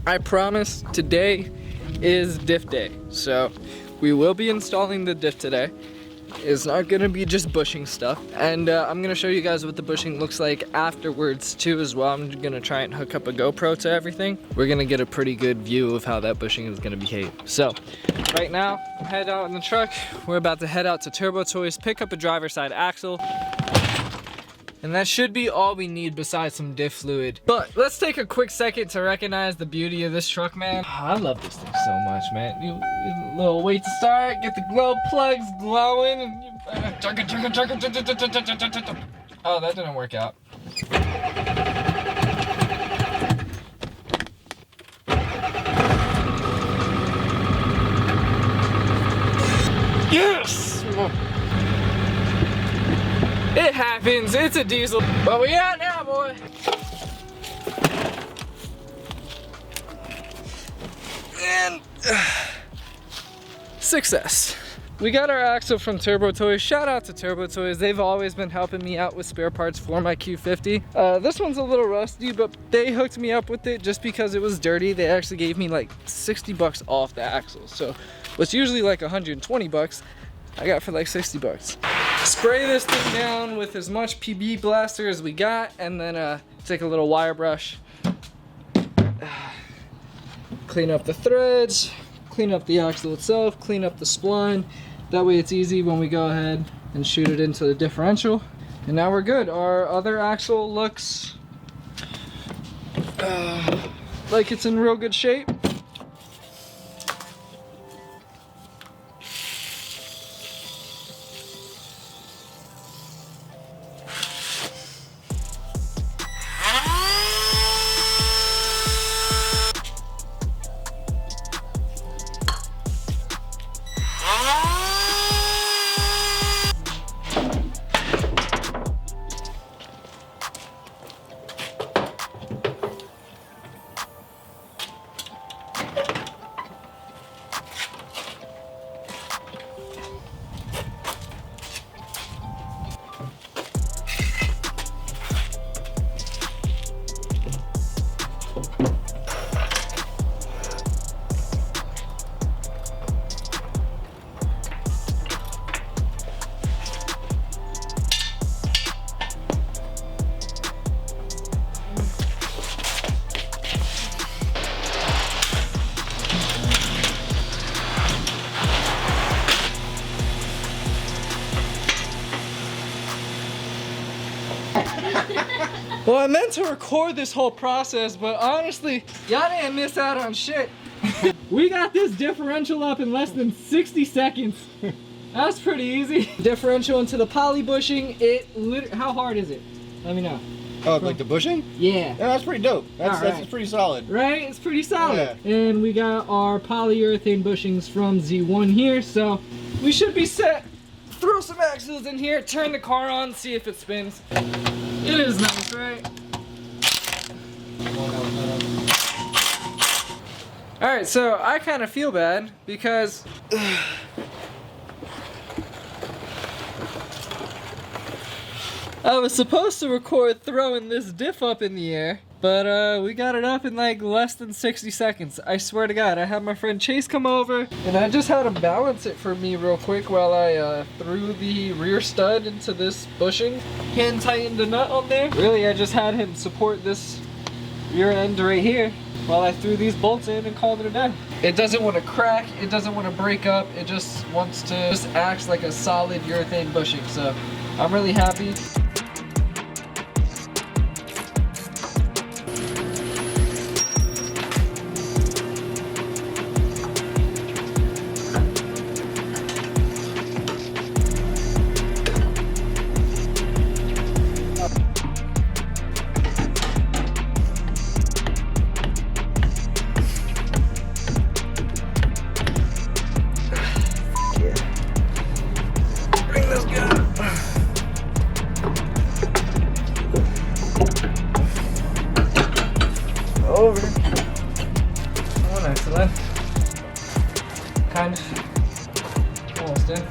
I promise today is diff day, so we will be installing the diff today. It's not gonna be just bushing stuff, and I'm gonna show you guys what the bushing looks like afterwards too as well. I'm gonna try and hook up a GoPro to everything. We're gonna get a pretty good view of how that bushing is gonna behave. So right now, I'm headed out in the truck. We're about to head out to Turbo Toys, pick up a driver's side axle, and that should be all we need besides some diff fluid. But let's take a quick second to recognize the beauty of this truck, man. I love this thing so much, man. A little wait to start, get the glow plugs glowing, and oh, that didn't work out. Yes! It happens, it's a diesel. But we out now, boy. And success. We got our axle from Turbo Toys. Shout out to Turbo Toys. They've always been helping me out with spare parts for my Q50. This one's a little rusty, but they hooked me up with it just because it was dirty. They actually gave me like 60 bucks off the axle. So what's usually like 120 bucks, I got for like 60 bucks. Spray this thing down with as much PB blaster as we got, and then take a little wire brush, clean up the threads, clean up the axle itself, clean up the spline. That way it's easy when we go ahead and shoot it into the differential. And now we're good. Our other axle looks like it's in real good shape. Well, I meant to record this whole process, but honestly, y'all didn't miss out on shit. We got this differential up in less than 60 seconds. That's pretty easy. Differential into the poly bushing, how hard is it? Let me know. Oh, like the bushing? Yeah. Yeah, that's pretty dope. That's pretty solid. Right? It's pretty solid. Yeah. And we got our polyurethane bushings from Z1 here, so we should be set. Throw some axles in here, turn the car on, see if it spins. It is nice, right? Alright, so I kind of feel bad because I was supposed to record throwing this diff up in the air, but we got it up in like less than 60 seconds. I swear to God, I had my friend Chase come over and I just had him balance it for me real quick while I threw the rear stud into this bushing, hand tightened the nut on there. Really, I just had him support this rear end right here while I threw these bolts in and called it a day. It doesn't want to crack, it doesn't want to break up, it just wants to act like a solid urethane bushing, so I'm really happy. Over. Oh, excellent. Kind of. Almost in.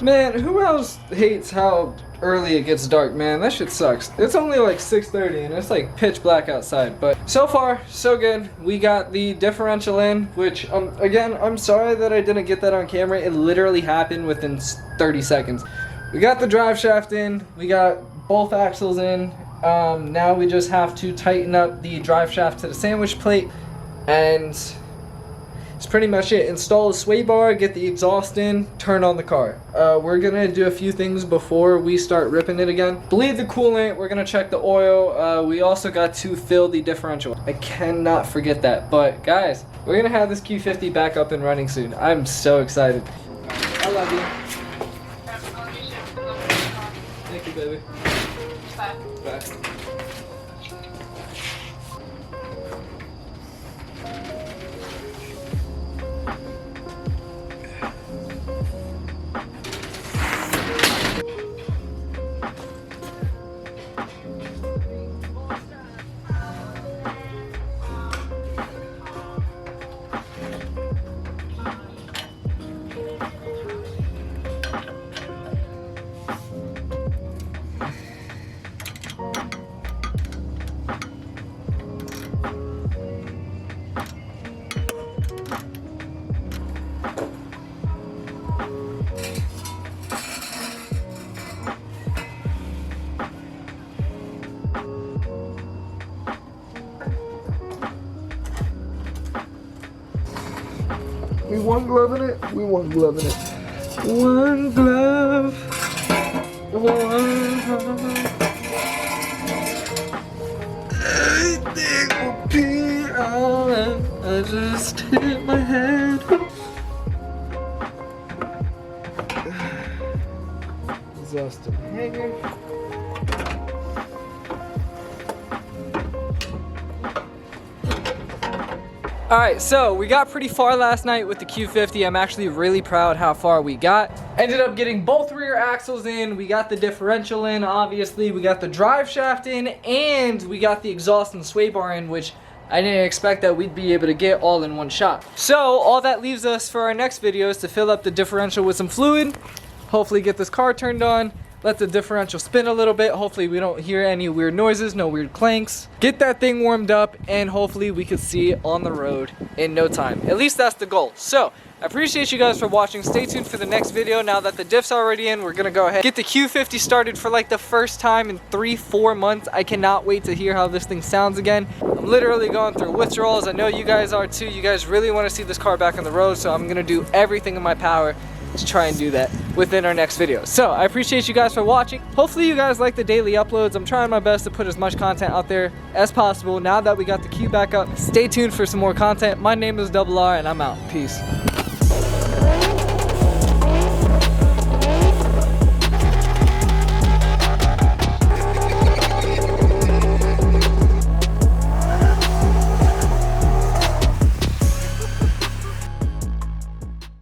Man, who else hates how early it gets dark, man? That shit sucks. It's only like 6:30 and it's like pitch black outside. But so far, so good. We got the differential in, which, again, I'm sorry that I didn't get that on camera. It literally happened within 30 seconds. We got the drive shaft in. We got both axles in. Now we just have to tighten up the drive shaft to the sandwich plate, and it's pretty much it. Install a sway bar, get the exhaust in, turn on the car. We're gonna do a few things before we start ripping it again. Bleed the coolant, we're gonna check the oil. We also got to fill the differential. I cannot forget that. But guys, we're gonna have this Q50 back up and running soon. I'm so excited. I love you. Thank you, baby. Bye. Bye. We one glove in it. We one glove in it. One glove. One glove. Everything will be alright. I just hit my head. Exhausted hanger. Alright, so we got pretty far last night with the Q50. I'm actually really proud how far we got. Ended up getting both rear axles in, we got the differential in, obviously, we got the drive shaft in, and we got the exhaust and sway bar in, which I didn't expect that we'd be able to get all in one shot. So, all that leaves us for our next video is to fill up the differential with some fluid, hopefully get this car turned on, let the differential spin a little bit. Hopefully we don't hear any weird noises, no weird clanks. Get that thing warmed up, and hopefully we can see it on the road in no time. At least that's the goal. So, I appreciate you guys for watching. Stay tuned for the next video. Now that the diff's already in, we're gonna go ahead get the Q50 started for like the first time in 3-4 months. I cannot wait to hear how this thing sounds again. I'm literally going through withdrawals. I know you guys are too. You guys really want to see this car back on the road, so I'm gonna do everything in my power to try and do that within our next video. So I appreciate you guys for watching. Hopefully you guys like the daily uploads. I'm trying my best to put as much content out there as possible now that we got the Q back up. Stay tuned for some more content. My name is Double R and I'm out. Peace.